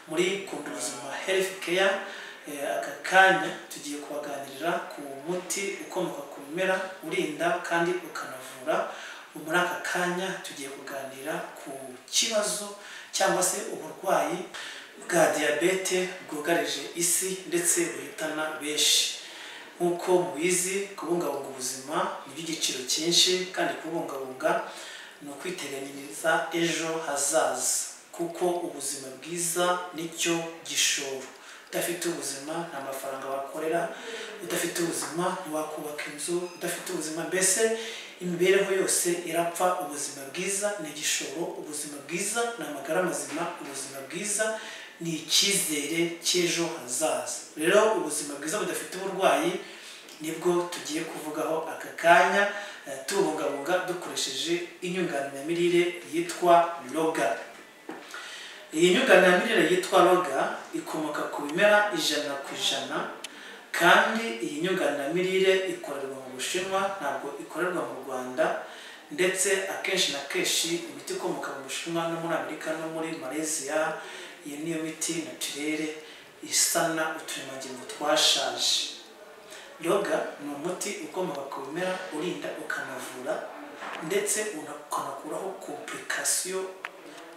muri Kunda Ubuzima Health Care. Aka kanya tugiye kubaganirira ku muti ukomoka ku bimera urinda kandi ukanavura. Muri aka kanya tugiye kuganira ku kibazo cyangwa se uburwayi bwa diabete bwugarije isi ndetse buhitana benshi. Nkuko mubizi, kubungabunga ubuzima ni igiciro cyinshi, kandi kubungabunga no kwiteganyiriza ejo hazaza, kuko ubuzima bwiza nicyo gishoro. Udafite ubuzima nta mafaranga wakorera, udafite ubuzima ntiwakubaka inzu, udafite ubuzima mbese imibereho yose irapfa. Ubuzima bwiza ni igishoro, ubuzima bwiza ni amagara mazima, ubuzima bwiza ni icyizere cy'ejo hazaza. Rero ubuzima bwiza budafite uburwayi nibwo tugiye kuvugaho aka kanya, tubungabunga dukoresheje inyunganiramirire yitwa Roga. Iyi nyunganiramirire yitwa Roga ikomoka ku bimera 100%, kandi iyi nyunganiramirire ikorerwa mu Bushinwa, ntabwo ikorerwa mu Rwanda, ndetse akenshi na kenshi imiti ikomoka mu Bushinwa no muri Amerika no muri Malaysia, iyi niyo miti naturere isana uturemangingo twashaje. Roga ni umuti ukomoka ku bimera urinda ukanavura, ndetse ukanakuraho komplikasiyo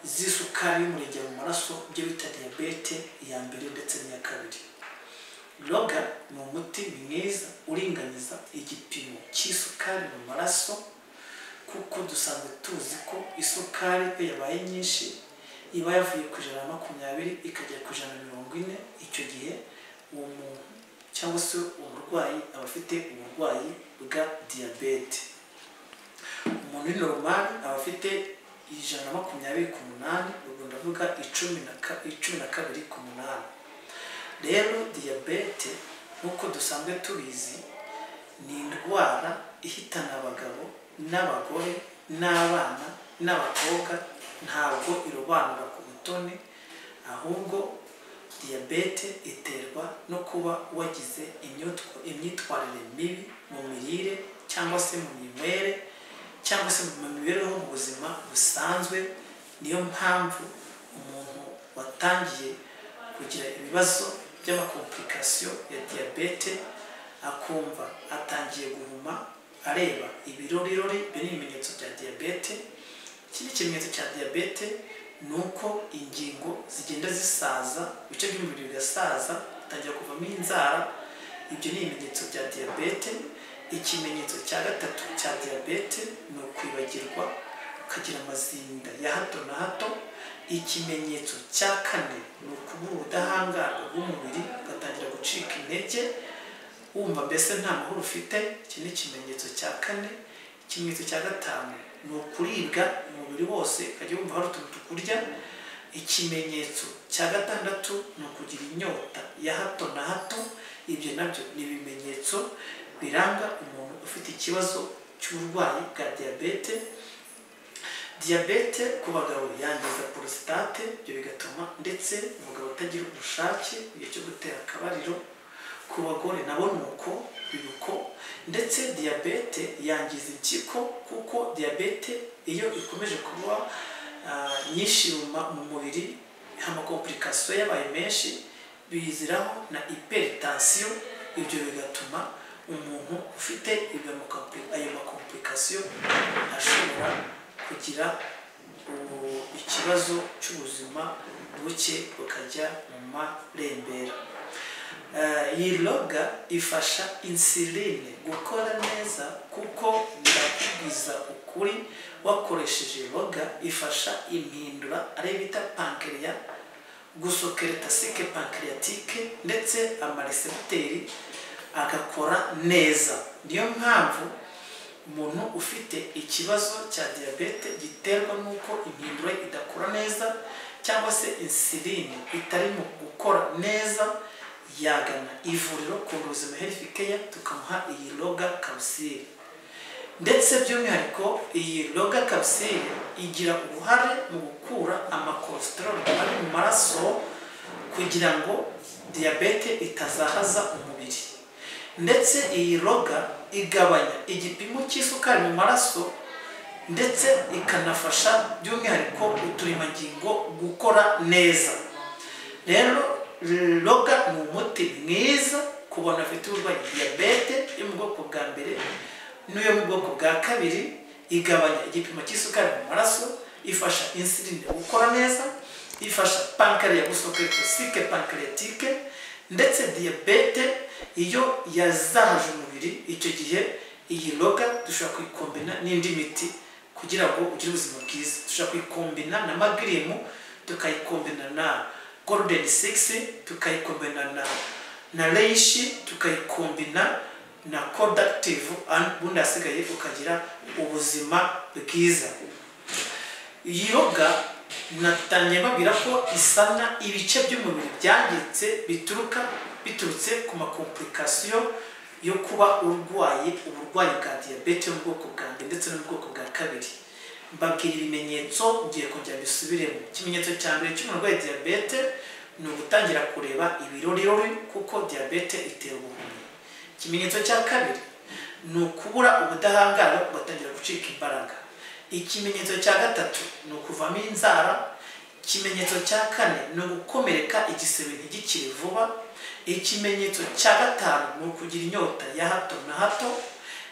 z'isukari y'umurenge mu maraso, ibyo bita diabete ya mbere ndetse n'iya kabiri. Roga ni umuti mwiza uringaniza igipimo cy'isukari mu maraso, kuko dusanzwe tuzi ko isukari iyo yabaye nyinshi iba yavuye ku 120 ikajya ku 140. Icyo gihe uwo muntu cyangwa se umurwayi aba afite uburwayi bwa diabete. Umuntu ni normal aba afite 120/8, ubwo ndavuga 12/8. Rero diabete nkuko dusanzwe tubizi ni indwara ihitana abagabo n'abagore n'abana n'abakobwa, ntabwo irobanura ku butoni, ahubwo diabete iterwa no kuba wagize imyitwarire mibi mu mirire cyangwa se mu minywere cyangwa se mu mibereho mu buzima busanzwe. Niyo mpamvu umuntu watangiye kugira ibibazo by'amakomplikasiyo ya diabete akumva atangiye guhuma, areba ibirorirori, ibyo ni ibimenyetso bya diabete. Ikindi kimenyetso cya diabete ni uko ingingo zigenda zisaza, ibice by'umubiri bigasaza, bitangira kuvamo inzara. Ibyo ni ibimenyetso bya diabete. Ikimenyetso cya gatatu cya diabete ni ukwibagirwa, ukagira amazinda ya hato na hato. Ikimenyetso cya kane ni ukubura ubudahangarwa bw'umubiri, ugatangira gucika intege, wumva mbese nta mahoro ufite. Iki ni ikimenyetso cya kane. Ikimenyetso cya gatanu ni ukuribwa umubiri wose, ukajya wumva hari utuntu tukurya. Ikimenyetso cya gatandatu ni ukugira inyota ya hato na hato. Ibyo nabyo ni ibimenyetso biranga umuntu ufite ikibazo cy'uburwayi bwa diabete. Diabete ku bagabo yangiza prostate, ibyo bigatuma ndetse umugabo utagira ubushake igihe cyo gutera akabariro. Ku bagore nabo nuko biruko, ndetse diabete yangiza impyiko, kuko diabete iyo ikomeje kuba nyinshi mu mubiri, amakomplikasiyo yabaye menshi, biziraho na hypertension. Ibyo bigatuma umuntu ufite ayo makomplikasiyo ashobora kugira ikibazo cy'ubuzima buke, bukajya mu marembera. Iyi Roga ifasha insuline gukora neza, kuko ndakubwiza ukuri, wakoresheje Roga ifasha impindura ari bita pancreas gusokereta sike pancreatique, ndetse amarecepteri agakora neza. Niyo mpamvu umuntu ufite ikibazo cya diabete giterwa n'uko impindura idakora neza cyangwa se insuline itari mu gukora neza, yagana ivuriro Kunda Ubuzima Health Care tukamuha iyi Roga capsule. Ndetse by'umwihariko iyi Roga capsule igira uruhare mu gukura amacholesterol ari mu maraso, kugira ngo diabete itazahaza umubiri. Ndetse iyi Roga igabanya igipimo cy'isukari mu maraso, ndetse ikanafasha by'umwihariko uturemangingo gukora neza. rero Loga ni umuti mwiza ku bantu bafite uburwayi diyabete yo mu bwoko bwa mbere n'iyo mu bwoko bwa kabiri. Igabanya igipimo cy'isukari mu maraso, ifasha insuline gukora neza, ifasha pancreas gusohora toxique pancréatique, ndetse diyabete iyo yazahaje umubiri, icyo gihe iyi Loga dushobora kuyikombina n'indi miti kugira ngo ugire ubuzima bwiza. Dushobora kuyikombina na magirimu, tukayikombina na golden 6, tukayikombina na reishi, tukayikombina na productive, ubundi hasigaye ukagira ubuzima bwiza. Iyi Loga natangiye mbabwira ko isana ibice by'umubiri byangiritse biturutse ku makomplikasiyo yo kuba urwaye uburwayi bwa diyabete yo mu bwoko bwa mbere ndetse no mu bwoko bwa kabiri. Mbabwira ibimenyetso, ngiye kongera bisubiremo. Ikimenyetso cya mbere cy'umuntu urwaye diyabete ni ugutangira kureba ibirorirori kuko diyabete itera ubuhumyi. Ikimenyetso cya kabiri ni ukubura ubudahangarwa ugatangira gucika imbaraga. Ikimenyetso cya gatatu ni ukuvamo inzara. Ikimenyetso cya kane ni ugukomereka igisebe ntigikire vuba. Ikimenyetso cya gatanu ni ukugira inyota ya hato na hato.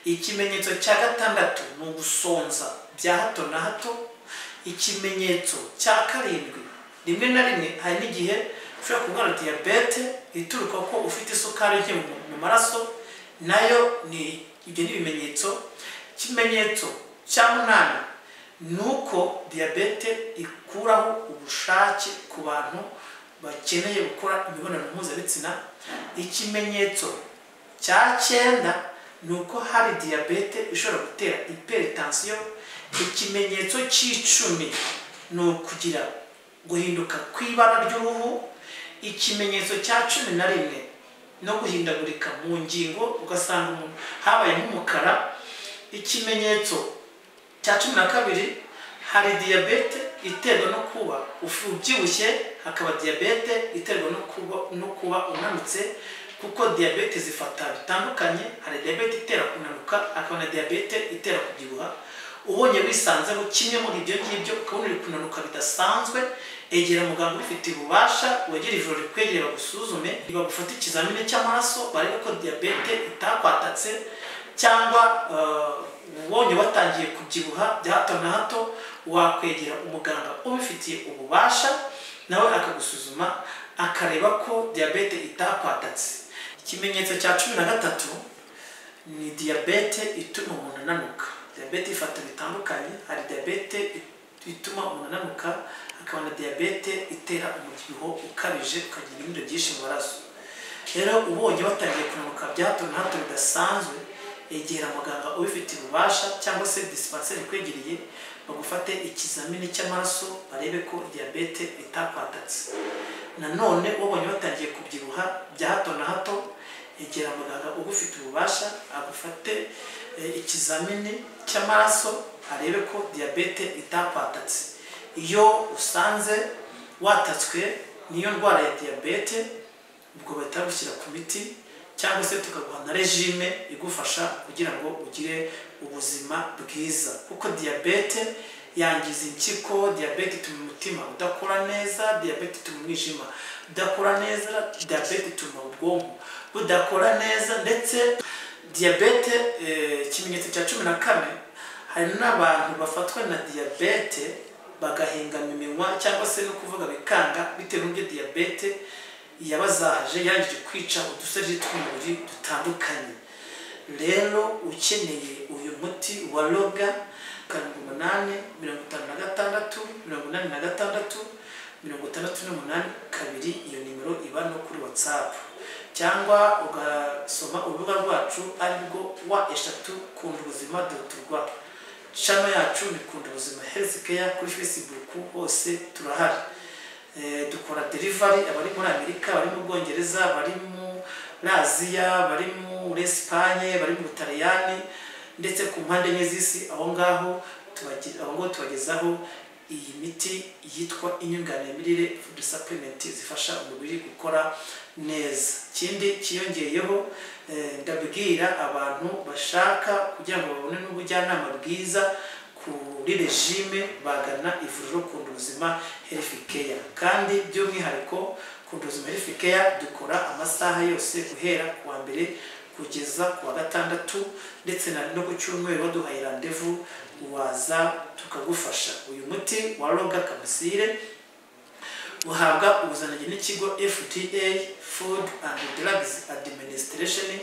Ikimenyetso cya gatandatu ni ugusonza bya hato na hato. Ikimenyetso cya karindwi, rimwe na rimwe hari n'igihe ushobora kurwara diyabete ituruka ko ufite isukari nke mu maraso, nayo ni ibyo ni ibimenyetso. Ikimenyetso cya munani ni uko diyabete ikuraho ubushake ku bantu bakeneye gukora imibonano mpuzabitsina. Ikimenyetso cya cyenda ni uko hari diyabete ishobora gutera hypertension. Ikimenyetso cy'icumi ni ukugira guhinduka kw'ibara ry'uruhu. Ikimenyetso cya cumi na rimwe no guhindagurika mu ngingo, ugasanga umuntu habaye nk'umukara. Ikimenyetso cya cumi na kabiri, hari diyabete iterwa no kuba ubyibushye, hakaba diyabete iterwa no kuba unanutse, kuko diyabete zifata bitandukanye. Hari diyabete itera kunanuka, hakaba na diyabete itera kubyibuha. Ubonye wisanzeho kimwe muri ibyo ngibyo ukabona uri kunanuka bidasanzwe, egera muganga ubifitiye ububasha, wegere ivuriro rikwegereye bagusuzume, bagufata ikizamini cy'amaraso barebe ko diyabete itakwatatse, cyangwa ubonye watangiye kubyibuha bya hato na hato, wakwegera umuganga ubifitiye ububasha, nawe akagusuzuma akareba ko diyabete itakwatatse. Ikimenyetso cya cumi na gatatu ni diyabete ituma umuntu ananuka. Diyabete ifata bitandukanye, hari diyabete ituma umuntu ananuka, hakaba na diyabete itera umubyibuho ukabije ukagira ibinure byinshi mu maraso. Rero ubonye watangiye kunanuka bya hato na hato bidasanzwe, egera muganga ubifitiye ububasha cyangwa se dispensaire ikwegereye, bagufate ikizamini cy'amaraso barebe ko diyabete itakwatatse. Nanone ubonye watangiye kubyibuha bya hato na hato, egera muganga ugufite ububasha agufate ikizamini cy'amaraso arebe ko diyabete itakwatatse. Iyo usanze watatswe niyo ndwara ya diyabete, ubwo bahita bagushyira ku miti cyangwa se tukaguha na regime igufasha kugira ngo ugire ubuzima bwiza, kuko diyabete yangiza impyiko, diyabete ituma umutima udakora neza, diyabete ituma umwijima udakora neza, diyabete ituma ubwonko budakora neza. Ndetse diyabete, ikimenyetso cya cumi na kane, hari n'abantu bafatwa na diyabete bagahengama iminwa cyangwa se no kuvuga bikanga bitewe n'ibyo diyabete yabazahaje, yangije kwica uduseri tw'umubiri dutandukanye. Rero ukeneye uyu muti wa Loga, 8 56 86 68 2, iyo nimero iba no kuri WhatsApp, cyangwa ugasoma urubuga rwacu arirwo wa3kundubuzima.rw. Channel yacu ni Kundubuzima Healthcare kuri Facebook, hose turahari. Dukora delivery abari muri Amerika, bari mu Bwongereza, bari mu Aziya, bari mu Espagne, bari mu Butaliyani, ndetse ku mpande enye z'isi. Aho ngaho tubagezaho iyi miti yitwa inyunganimirire, food supplement zifasha umubiri gukora neza. Ikindi kiyongeyeho, ndabwira abantu bashaka kugira ngo babone n'ubujyanama bwiza kuri regime, bagana ivuriro Kundubuzima Healthcare. Kandi by'umwihariko ku Kunduzima Health Care dukora amasaha yose guhera kuwa mbere kugeza kuwa gatandatu, ndetse no ku cyumweru baduhaye rendezvous waza tukagufasha. Uyu muti wa Roga Kamusire uhabwa ubuzanage n'ikigo FDA Food and Drugs Administration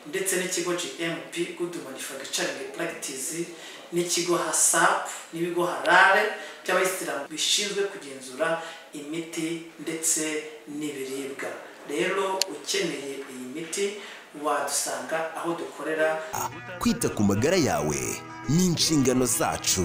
ndetse n'ikigo GMP Good Manufacturing Practice n'ikigo HACCP n'ibigo halal by'abayisilamu bishinzwe kugenzura imiti ndetse n'ibiribwa. Rero ukeneye iyi miti wadusanga aho dukorera. Kwita ku magara yawe ni inshingano zacu.